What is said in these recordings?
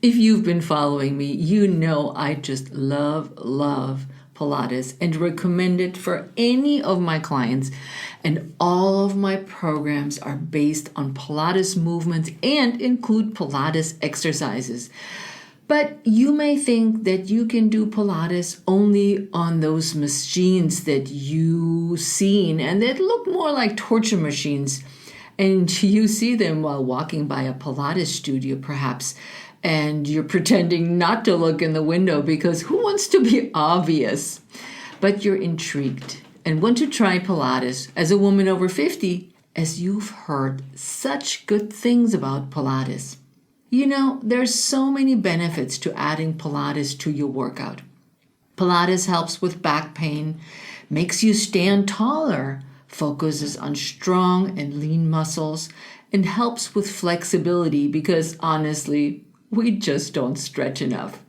If you've been following me, you know I just love Pilates and recommend it for any of my clients. And all of my programs are based on Pilates movements and include Pilates exercises. But you may think that you can do Pilates only on those machines that you've seen and that look more like torture machines. And you see them while walking by a Pilates studio, perhaps, and you're pretending not to look in the window because who wants to be obvious? But you're intrigued and want to try Pilates as a woman over 50, as you've heard such good things about Pilates. You know, there's so many benefits to adding Pilates to your workout. Pilates helps with back pain, makes you stand taller, focuses on strong and lean muscles, and helps with flexibility because honestly, we just don't stretch enough.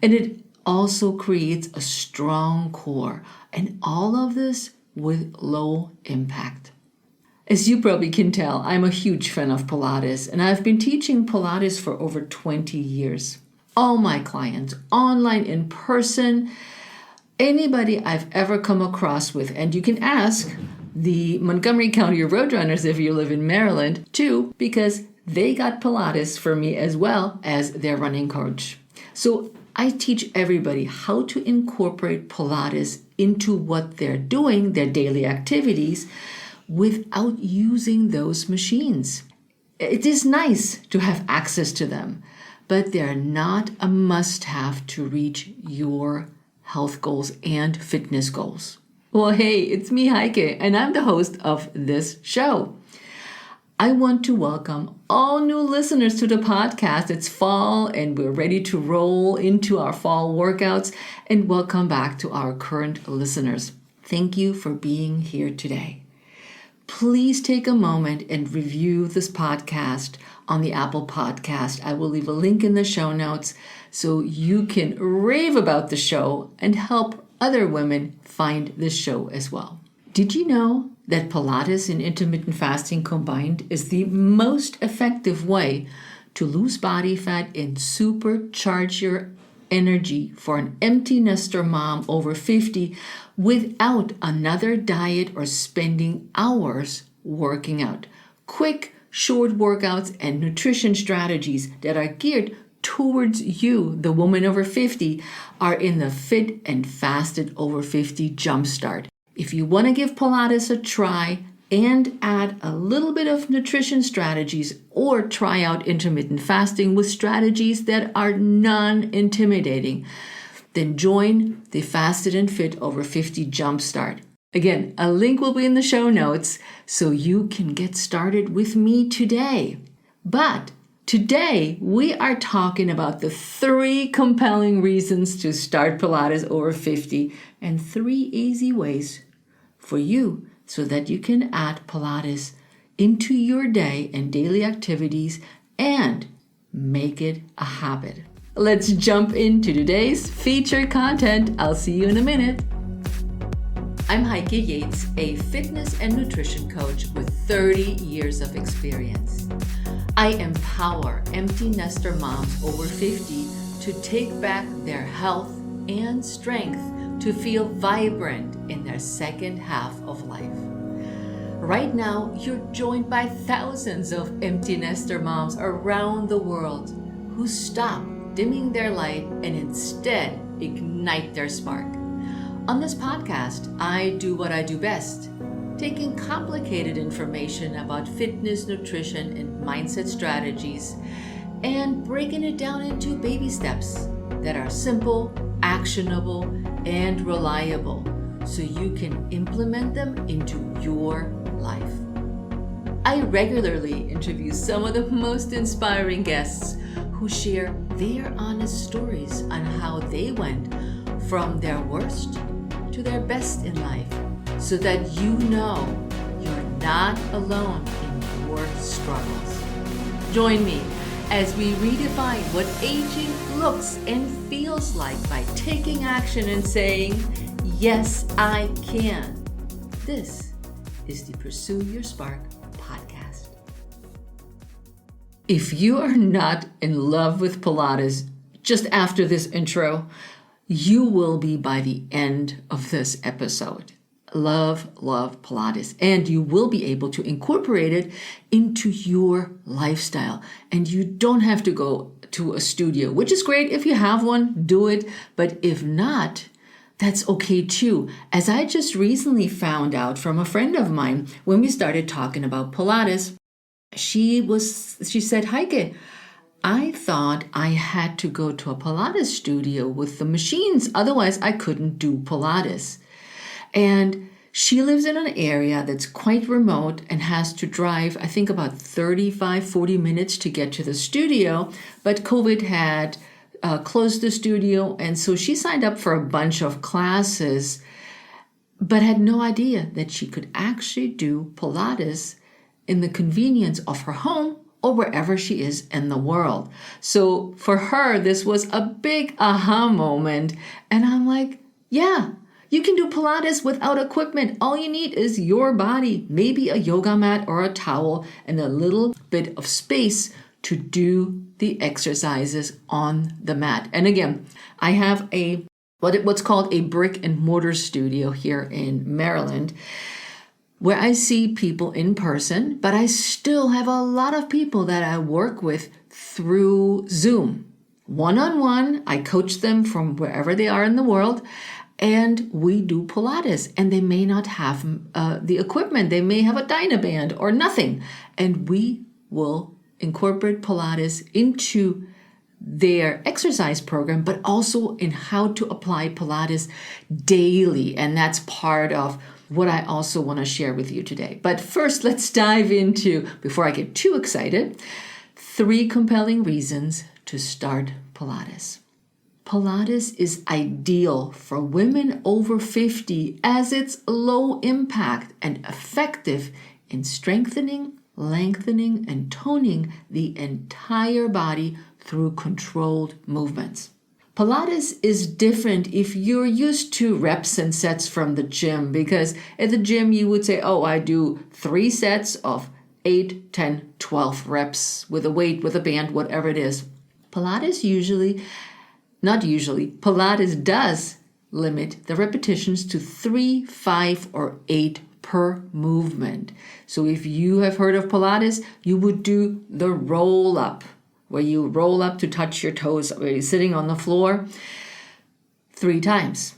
And it also creates a strong core, and all of this with low impact. As you probably can tell, I'm a huge fan of Pilates, and I've been teaching Pilates for over 20 years. All my clients, online, in person, anybody I've ever come across with, and you can ask the Montgomery County Roadrunners if you live in Maryland too, because they got Pilates for me as well as their running coach. So I teach everybody how to incorporate Pilates into what they're doing, their daily activities, without using those machines. It is nice to have access to them, but they're not a must-have to reach your health goals and fitness goals. Well, hey, it's me, Heike, and I'm the host of this show. I want to welcome all new listeners to the podcast. It's fall and we're ready to roll into our fall workouts, and welcome back to our current listeners. Thank you for being here today. Please take a moment and review this podcast on the Apple Podcast. I will leave a link in the show notes so you can rave about the show and help other women find this show as well. Did you know that Pilates and intermittent fasting combined is the most effective way to lose body fat and supercharge your energy for an empty nester mom over 50 without another diet or spending hours working out? Quick, short workouts and nutrition strategies that are geared towards you, the woman over 50, are in the Fit and Fasted Over 50 Jumpstart. If you want to give Pilates a try and add a little bit of nutrition strategies, or try out intermittent fasting with strategies that are non-intimidating, then join the Fasted and Fit Over 50 Jumpstart. Again, a link will be in the show notes so you can get started with me today. But today, we are talking about the 3 compelling reasons to start Pilates over 50 and 3 easy ways for you so that you can add Pilates into your day and daily activities and make it a habit. Let's jump into today's featured content. I'll see you in a minute. I'm Heike Yates, a fitness and nutrition coach with 30 years of experience. I empower empty nester moms over 50 to take back their health and strength to feel vibrant in their second half of life. Right now, you're joined by thousands of empty nester moms around the world who stop dimming their light and instead ignite their spark. On this podcast, I do what I do best, taking complicated information about fitness, nutrition, and mindset strategies and breaking it down into baby steps that are simple, actionable, and reliable so you can implement them into your life. I regularly interview some of the most inspiring guests who share their honest stories on how they went from their worst to their best in life, so that you know you're not alone in your struggles. Join me as we redefine what aging looks and feels like by taking action and saying, yes, I can. This is the Pursue Your Spark podcast. If you are not in love with Pilates just after this intro, you will be by the end of this episode. Love Pilates. And you will be able to incorporate it into your lifestyle. And you don't have to go to a studio, which is great. If you have one, do it. But if not, that's okay too. As I just recently found out from a friend of mine, when we started talking about Pilates, she said, Heike, I thought I had to go to a Pilates studio with the machines. Otherwise, I couldn't do Pilates. And she lives in an area that's quite remote and has to drive, I think, about 35, 40 minutes to get to the studio. But COVID had closed the studio. And so she signed up for a bunch of classes, but had no idea that she could actually do Pilates in the convenience of her home or wherever she is in the world. So for her, this was a big aha moment. And I'm like, yeah, you can do Pilates without equipment. All you need is your body, maybe a yoga mat or a towel, and a little bit of space to do the exercises on the mat. And again, I have what's called a brick and mortar studio here in Maryland, where I see people in person, but I still have a lot of people that I work with through Zoom. One-on-one, I coach them from wherever they are in the world, and we do Pilates. And they may not have the equipment. They may have a Dynaband or nothing. And we will incorporate Pilates into their exercise program, but also in how to apply Pilates daily. And that's part of what I also want to share with you today. But first, let's dive into, before I get too excited, 3 compelling reasons to start Pilates. Pilates is ideal for women over 50 as it's low impact and effective in strengthening, lengthening, and toning the entire body through controlled movements. Pilates is different if you're used to reps and sets from the gym, because at the gym you would say, I do 3 sets of 8, 10, 12 reps with a weight, with a band, whatever it is. Pilates Pilates does limit the repetitions to 3, 5, or 8 per movement. So if you have heard of Pilates, you would do the roll up, where you roll up to touch your toes, where you're sitting on the floor 3 times,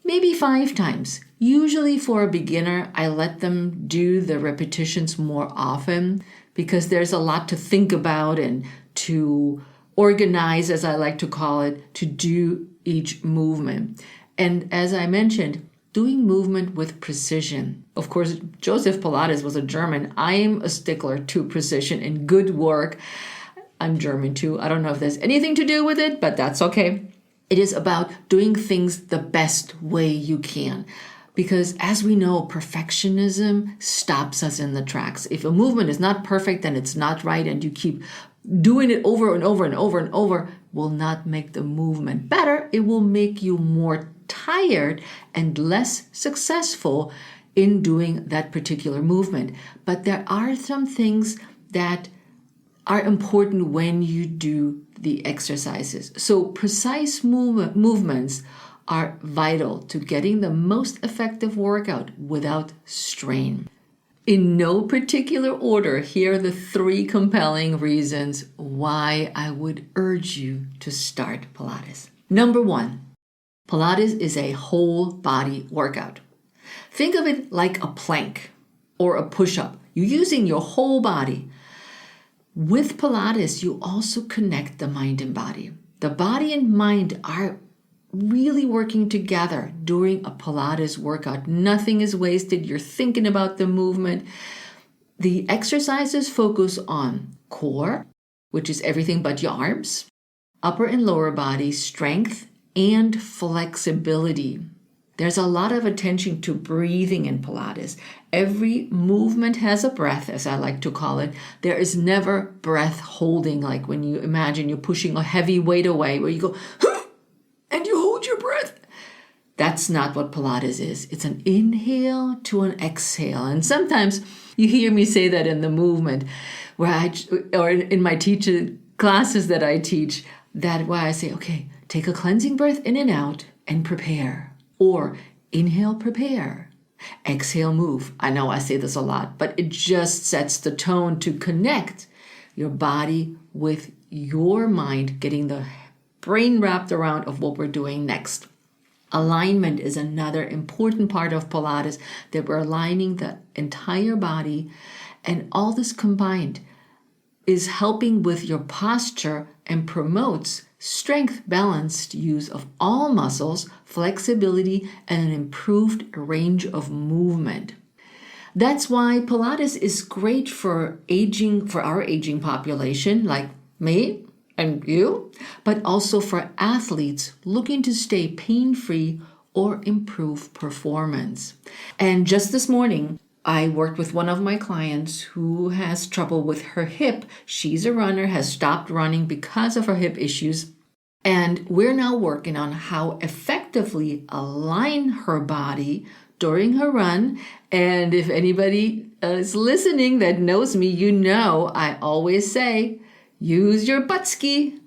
maybe 5 times. Usually for a beginner, I let them do the repetitions more often because there's a lot to think about and to organize, as I like to call it, to do each movement. And as I mentioned, doing movement with precision. Of course, Joseph Pilates was a German. I am a stickler to precision and good work. I'm German too. I don't know if there's anything to do with it, but that's okay. It is about doing things the best way you can. Because as we know, perfectionism stops us in the tracks. If a movement is not perfect, then it's not right, and you keep doing it over and over and over and over, will not make the movement better. It will make you more tired and less successful in doing that particular movement. But there are some things that are important when you do the exercises. So precise movements are vital to getting the most effective workout without strain. In no particular order, here are the 3 compelling reasons why I would urge you to start Pilates. Number 1, Pilates is a whole body workout. Think of it like a plank or a push-up. You're using your whole body. With Pilates, you also connect the mind and body. The body and mind are really working together during a Pilates workout. Nothing is wasted. You're thinking about the movement. The exercises focus on core, which is everything but your arms, upper and lower body strength, and flexibility. There's a lot of attention to breathing in Pilates. Every movement has a breath, as I like to call it. There is never breath holding, like when you imagine you're pushing a heavy weight away, where you go, and you hold your breath. That's not what Pilates is. It's an inhale to an exhale. And sometimes you hear me say that in the movement. or in my teacher classes that I teach, that why I say, okay, take a cleansing breath in and out and prepare. Or inhale, prepare. Exhale, move. I know I say this a lot, but it just sets the tone to connect your body with your mind, getting the brain wrapped around of what we're doing next. Alignment is another important part of Pilates, that we're aligning the entire body, and all this combined is helping with your posture and promotes strength, balanced use of all muscles, flexibility, and an improved range of movement. That's why Pilates is great for our aging population, like me and you, but also for athletes looking to stay pain-free or improve performance. And just this morning, I worked with one of my clients who has trouble with her hip. She's a runner, has stopped running because of her hip issues. And we're now working on how effectively align her body during her run. And if anybody is listening that knows me, you know I always say, use your butt ski,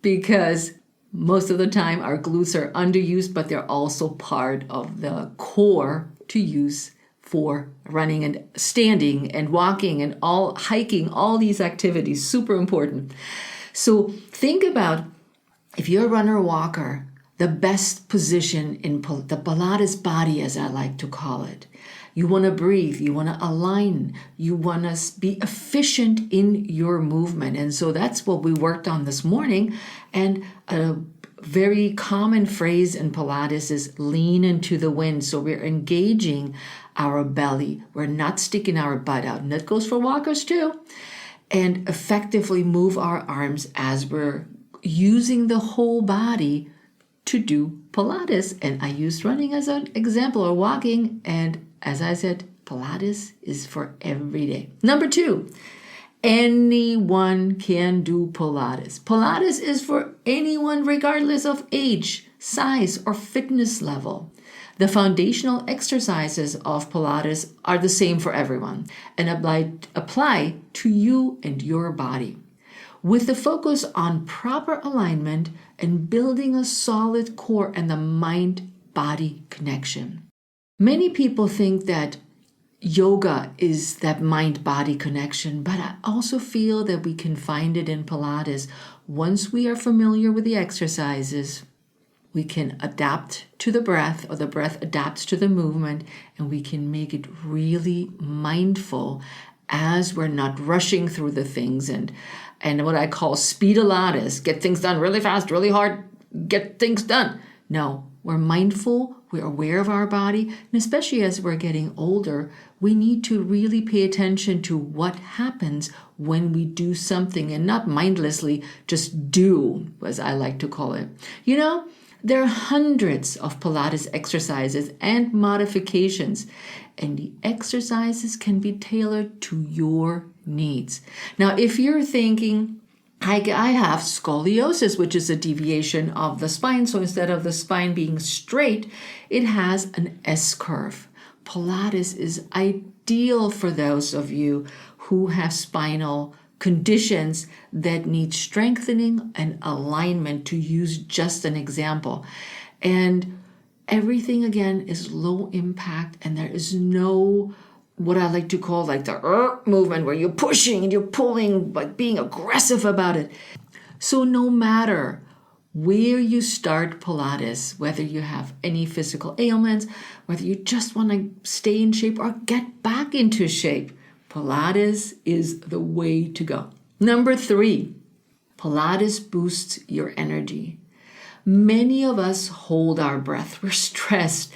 because most of the time our glutes are underused, but they're also part of the core to use for running and standing and walking and all hiking, all these activities, super important. So think about, if you're a runner or walker, the best position in the Pilates body, as I like to call it. You want to breathe, you want to align, you want to be efficient in your movement. And so that's what we worked on this morning. And a very common phrase in Pilates is lean into the wind. So we're engaging our belly. We're not sticking our butt out. And that goes for walkers too. And effectively move our arms as we're using the whole body to do Pilates. And I used running as an example, or walking. And as I said, Pilates is for every day. Number 2, anyone can do Pilates. Pilates is for anyone regardless of age, size, or fitness level. The foundational exercises of Pilates are the same for everyone and apply to you and your body, with the focus on proper alignment and building a solid core and the mind-body connection. Many people think that yoga is that mind-body connection, but I also feel that we can find it in Pilates. Once we are familiar with the exercises, we can adapt to the breath, or the breath adapts to the movement, and we can make it really mindful as we're not rushing through the things and what I call speed-a-lattes, get things done really fast, really hard, get things done. No, we're mindful, we're aware of our body, and especially as we're getting older, we need to really pay attention to what happens when we do something and not mindlessly just do, as I like to call it. You know, there are hundreds of Pilates exercises and modifications, and the exercises can be tailored to your needs. Now, if you're thinking, I have scoliosis, which is a deviation of the spine, so instead of the spine being straight, it has an S-curve. Pilates is ideal for those of you who have spinal conditions that need strengthening and alignment, to use just an example. And everything, again, is low impact, and there is no, what I like to call like the movement, where you're pushing and you're pulling, like being aggressive about it. So no matter where you start Pilates, whether you have any physical ailments, whether you just want to stay in shape or get back into shape, Pilates is the way to go. Number 3, Pilates boosts your energy. Many of us hold our breath. We're stressed.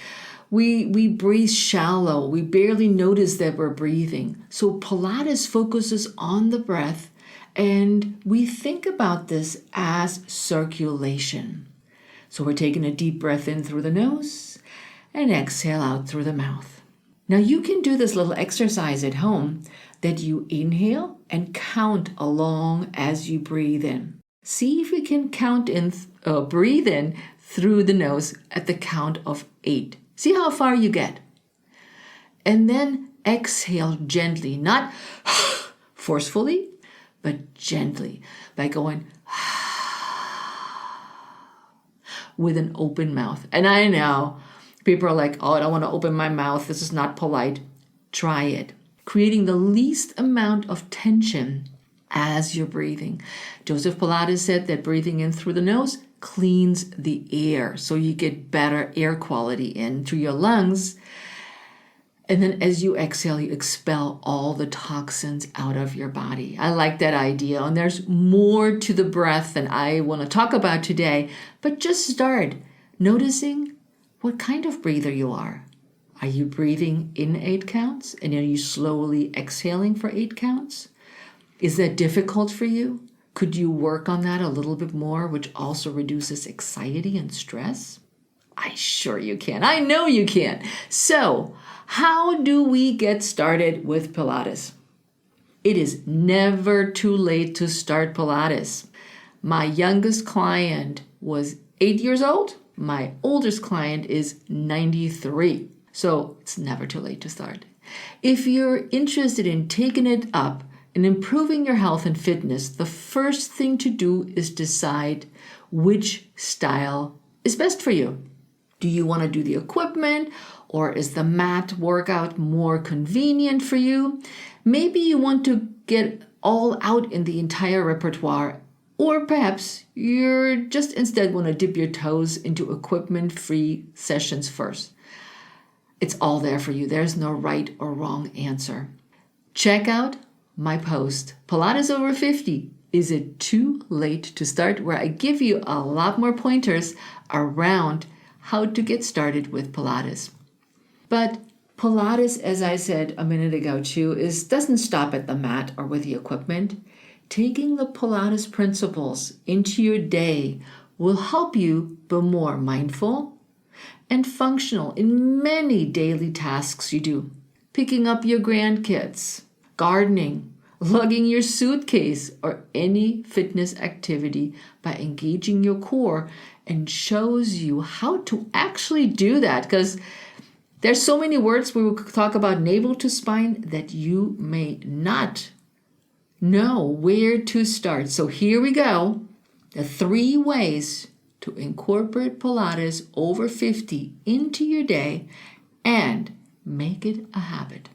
We breathe shallow. We barely notice that we're breathing. So Pilates focuses on the breath, and we think about this as circulation. So we're taking a deep breath in through the nose and exhale out through the mouth. Now you can do this little exercise at home, that you inhale and count along as you breathe in. See if you can breathe in through the nose at the count of 8. See how far you get. And then exhale gently, not forcefully, but gently by going with an open mouth. And I know people are like, oh, I don't want to open my mouth. This is not polite. Try it. Creating the least amount of tension as you're breathing. Joseph Pilates said that breathing in through the nose cleans the air, so you get better air quality in through your lungs. And then as you exhale, you expel all the toxins out of your body. I like that idea. And there's more to the breath than I want to talk about today, but just start noticing what kind of breather you are. Are you breathing in 8 counts? And are you slowly exhaling for 8 counts? Is that difficult for you? Could you work on that a little bit more, which also reduces anxiety and stress? I sure you can. I know you can. So, how do we get started with Pilates? It is never too late to start Pilates. My youngest client was 8 years old. My oldest client is 93. So it's never too late to start. If you're interested in taking it up and improving your health and fitness, the first thing to do is decide which style is best for you. Do you want to do the equipment, or is the mat workout more convenient for you? Maybe you want to get all out in the entire repertoire, or perhaps you're just instead want to dip your toes into equipment-free sessions first. It's all there for you. There's no right or wrong answer. Check out my post, Pilates Over 50. Is it too late to start? Where I give you a lot more pointers around how to get started with Pilates. But Pilates, as I said a minute ago too, doesn't stop at the mat or with the equipment. Taking the Pilates principles into your day will help you be more mindful and functional in many daily tasks you do. Picking up your grandkids, gardening, lugging your suitcase, or any fitness activity by engaging your core, and shows you how to actually do that. Because there's so many words we will talk about navel to spine that you may not know where to start. So here we go. The 3 ways to incorporate Pilates over 50 into your day and make it a habit.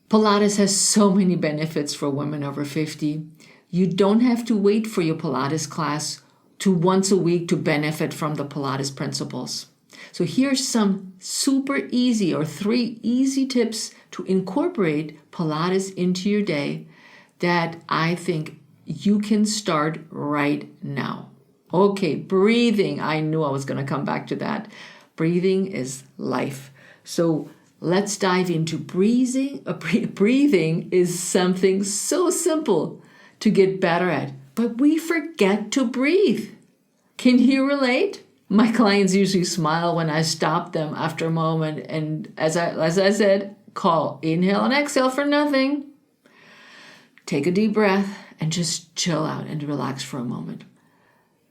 Pilates has so many benefits for women over 50. You don't have to wait for your Pilates class to once a week to benefit from the Pilates principles. So here's some super easy or 3 easy tips to incorporate Pilates into your day that I think you can start right now. Okay, breathing. I knew I was going to come back to that. Breathing is life. So let's dive into breathing. Breathing is something so simple to get better at, but we forget to breathe. Can you relate? My clients usually smile when I stop them after a moment, and as I said, call inhale and exhale for nothing. Take a deep breath and just chill out and relax for a moment.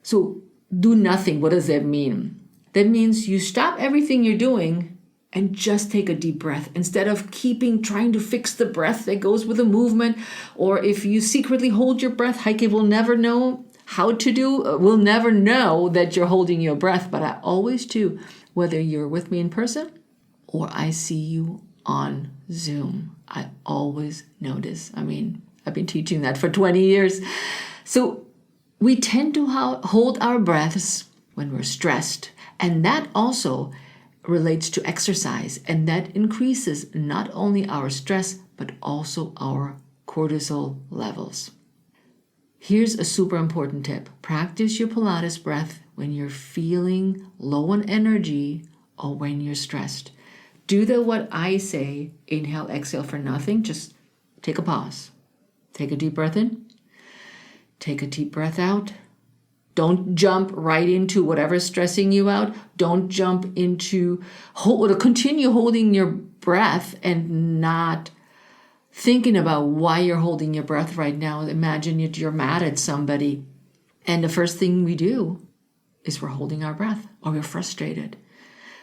So do nothing. What does that mean? That means you stop everything you're doing and just take a deep breath instead of trying to fix the breath that goes with the movement. Or if you secretly hold your breath, Heike will never know will never know that you're holding your breath, but I always do, whether you're with me in person or I see you on Zoom. I always notice. I've been teaching that for 20 years. So we tend to hold our breaths when we're stressed, and that also relates to exercise, and that increases not only our stress, but also our cortisol levels. Here's a super important tip. Practice your Pilates breath when you're feeling low on energy or when you're stressed. Do what I say, inhale, exhale for nothing. Just take a pause. Take a deep breath in. Take a deep breath out. Don't jump right into whatever's stressing you out. Don't jump into continue holding your breath and not thinking about why you're holding your breath right now. Imagine you're mad at somebody, and the first thing we do is we're holding our breath, or we're frustrated.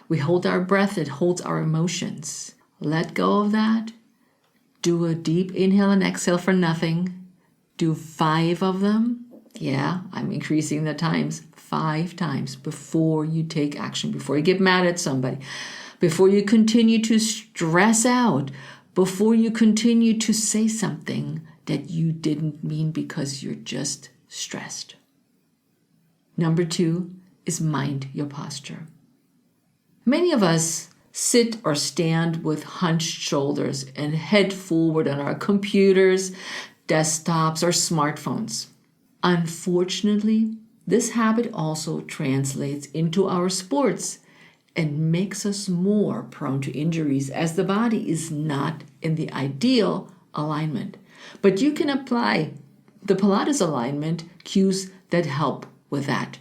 We hold our breath. It holds our emotions. Let go of that. Do a deep inhale and exhale for nothing. Do 5 of them. Yeah, I'm increasing the times 5 times before you take action, before you get mad at somebody, before you continue to stress out, before you continue to say something that you didn't mean because you're just stressed. Number 2 is mind your posture. Many of us sit or stand with hunched shoulders and head forward on our computers, desktops, or smartphones. Unfortunately, this habit also translates into our sports and makes us more prone to injuries as the body is not in the ideal alignment. But you can apply the Pilates alignment cues that help with that.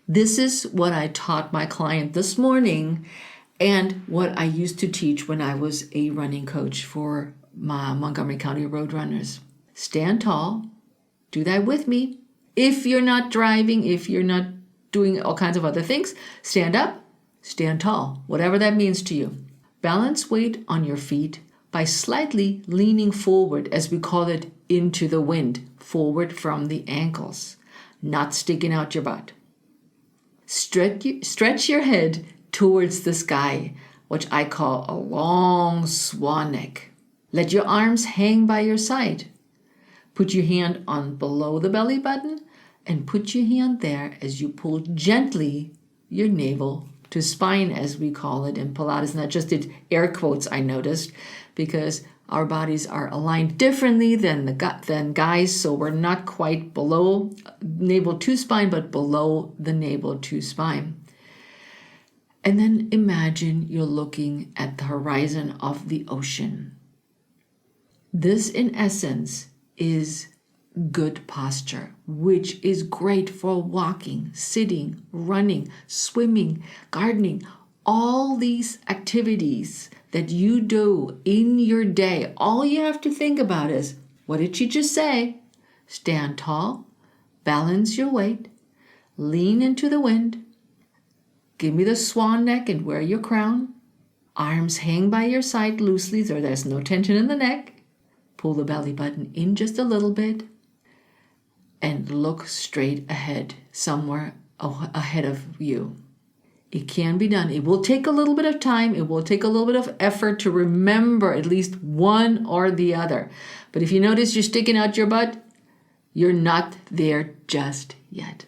This is what I taught my client this morning and what I used to teach when I was a running coach for my Montgomery County Roadrunners. Stand tall. Do that with me. If you're not driving, if you're not doing all kinds of other things, stand up, stand tall, whatever that means to you. Balance weight on your feet by slightly leaning forward, as we call it, into the wind, forward from the ankles, not sticking out your butt. Stretch your head towards the sky, which I call a long swan neck. Let your arms hang by your side. Put your hand on below the belly button and put your hand there as you pull gently your navel to spine, as we call it in Pilates. And I just did air quotes, I noticed, because our bodies are aligned differently than guys, so we're not quite below navel to spine, but below the navel to spine. And then imagine you're looking at the horizon of the ocean. This, in essence, is good posture, which is great for walking, sitting, running, swimming, gardening, all these activities that you do in your day. All you have to think about is, what did she just say? Stand tall, balance your weight, lean into the wind, give me the swan neck and wear your crown, arms hang by your side loosely so there's no tension in the neck, pull the belly button in just a little bit, and look straight ahead, somewhere ahead of you. It can be done. It will take a little bit of time. It will take a little bit of effort to remember at least one or the other. But if you notice you're sticking out your butt, you're not there just yet.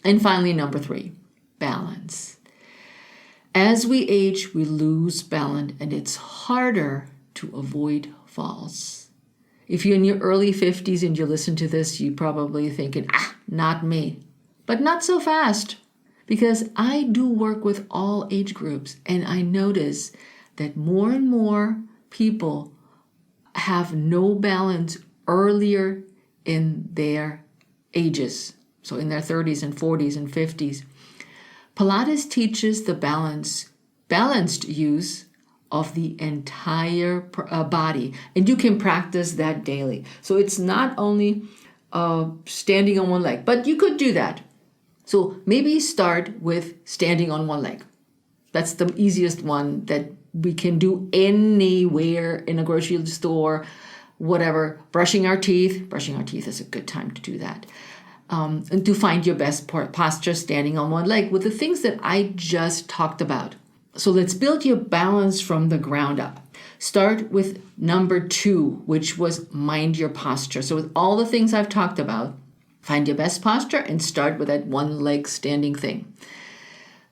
And finally, number 3, balance. As we age, we lose balance, and it's harder to avoid falls. If you're in your early 50s and you listen to this, you're probably thinking, not me. But not so fast, because I do work with all age groups, and I notice that more and more people have no balance earlier in their ages, so in their 30s and 40s and 50s. Pilates teaches the balanced use of the entire body, and you can practice that daily. So it's not only standing on one leg, but you could do that. So maybe start with standing on one leg. That's the easiest one that we can do anywhere, in a grocery store, whatever. Brushing our teeth is a good time to do that. And to find your best posture standing on one leg with the things that I just talked about. So let's build your balance from the ground up. Start with number 2, which was mind your posture. So with all the things I've talked about, find your best posture and start with that one leg standing thing.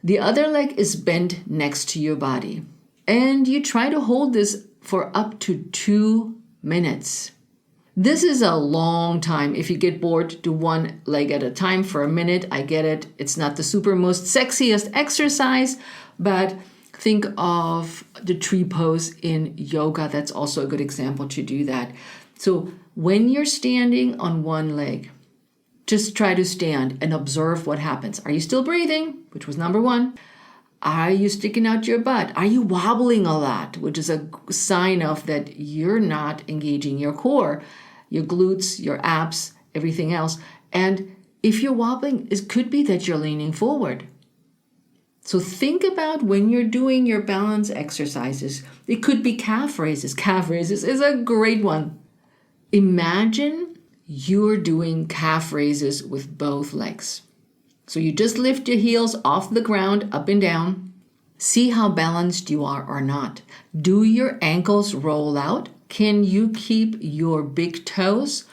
The other leg is bent next to your body. And you try to hold this for up to 2 minutes. This is a long time. If you get bored, do one leg at a time for a minute. I get it. It's not the super most sexiest exercise, but think of the tree pose in yoga. That's also a good example to do that. So when you're standing on one leg, just try to stand and observe what happens. Are you still breathing? Which was number 1. Are you sticking out your butt? Are you wobbling a lot? Which is a sign of that you're not engaging your core, your glutes, your abs, everything else. And if you're wobbling, it could be that you're leaning forward. So think about when you're doing your balance exercises. It could be calf raises. Calf raises is a great one. Imagine you're doing calf raises with both legs. So you just lift your heels off the ground, up and down. See how balanced you are or not. Do your ankles roll out? Can you keep your big toes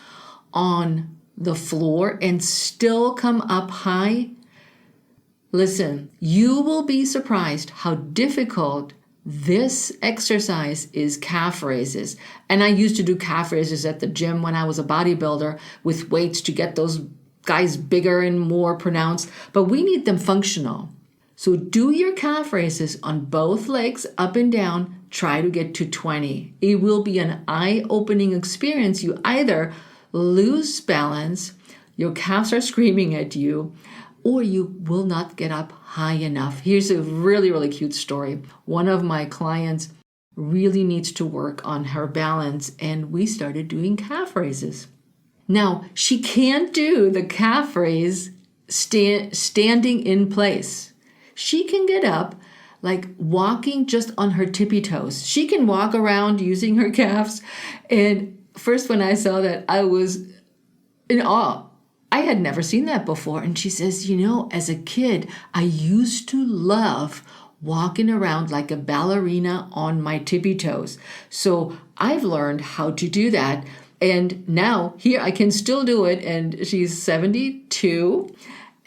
on the floor and still come up high? Listen, you will be surprised how difficult this exercise is, calf raises. And I used to do calf raises at the gym when I was a bodybuilder with weights to get those guys bigger and more pronounced, but we need them functional. So do your calf raises on both legs, up and down. Try to get to 20. It will be an eye-opening experience. You either lose balance, your calves are screaming at you, or you will not get up high enough. Here's a really, really cute story. One of my clients really needs to work on her balance, and we started doing calf raises. Now, she can't do the calf raise standing in place. She can get up like walking just on her tippy toes. She can walk around using her calves. And first when I saw that, I was in awe. I had never seen that before. And she says, as a kid, I used to love walking around like a ballerina on my tippy toes. So I've learned how to do that. And now here I can still do it. And she's 72,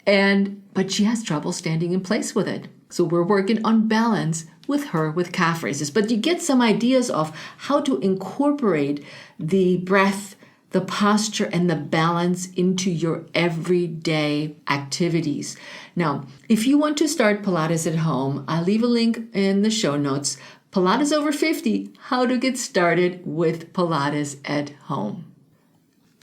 but she has trouble standing in place with it. So we're working on balance with her with calf raises. But you get some ideas of how to incorporate the breath, the posture, and the balance into your everyday activities. Now, if you want to start Pilates at home, I'll leave a link in the show notes. Pilates over 50, how to get started with Pilates at home.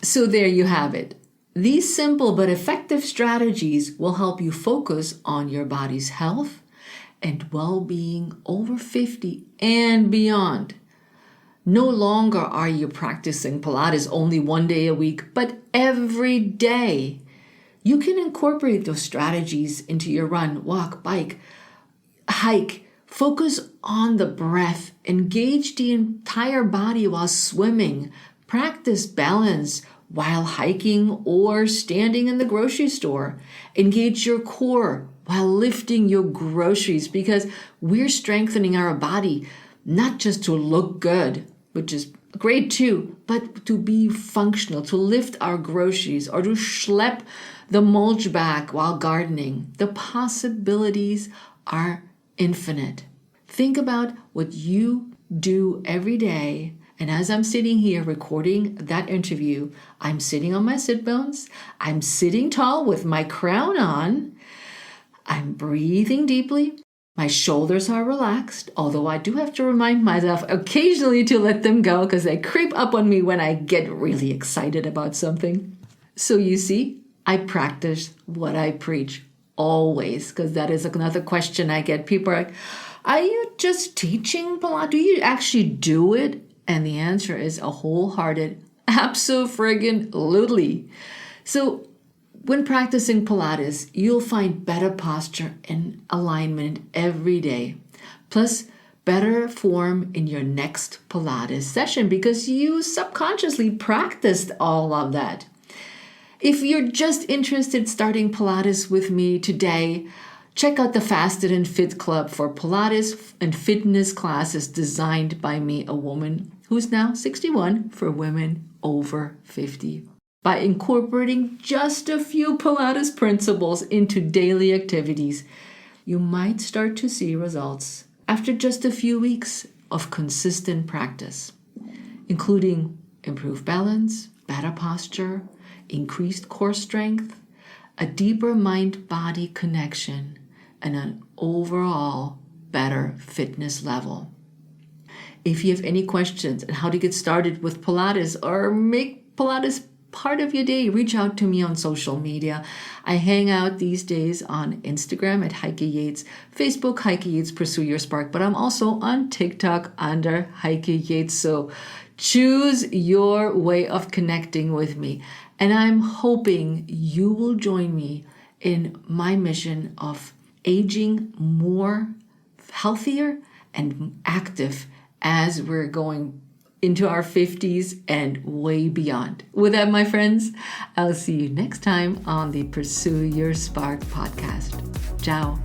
So there you have it. These simple but effective strategies will help you focus on your body's health and well-being over 50 and beyond. No longer are you practicing Pilates only one day a week, but every day. You can incorporate those strategies into your run, walk, bike, hike. Focus on the breath. Engage the entire body while swimming. Practice balance while hiking or standing in the grocery store. Engage your core while lifting your groceries, because we're strengthening our body not just to look good, which is great too, but to be functional, to lift our groceries or to schlep the mulch back while gardening. The possibilities are infinite. Think about what you do every day. And as I'm sitting here recording that interview, I'm sitting on my sit bones. I'm sitting tall with my crown on. I'm breathing deeply. My shoulders are relaxed, although I do have to remind myself occasionally to let them go because they creep up on me when I get really excited about something. So you see, I practice what I preach always, because that is another question I get. People are like, are you just teaching Pilates? Do you actually do it? And the answer is a wholehearted abso-friggin-lutely. So when practicing Pilates, you'll find better posture and alignment every day. Plus, better form in your next Pilates session because you subconsciously practiced all of that. If you're just interested in starting Pilates with me today, check out the Fasted and Fit Club for Pilates and fitness classes designed by me, a woman who's now 61, for women over 50. By incorporating just a few Pilates principles into daily activities, you might start to see results after just a few weeks of consistent practice, including improved balance, better posture, increased core strength, a deeper mind-body connection, and an overall better fitness level. If you have any questions on how to get started with Pilates or make Pilates part of your day, reach out to me on social media. I hang out these days on Instagram at Heike Yates, Facebook Heike Yates Pursue Your Spark, but I'm also on TikTok under Heike Yates. So choose your way of connecting with me. And I'm hoping you will join me in my mission of aging more healthier and active as we're going into our 50s and way beyond. With that, my friends, I'll see you next time on the Pursue Your Spark podcast. Ciao.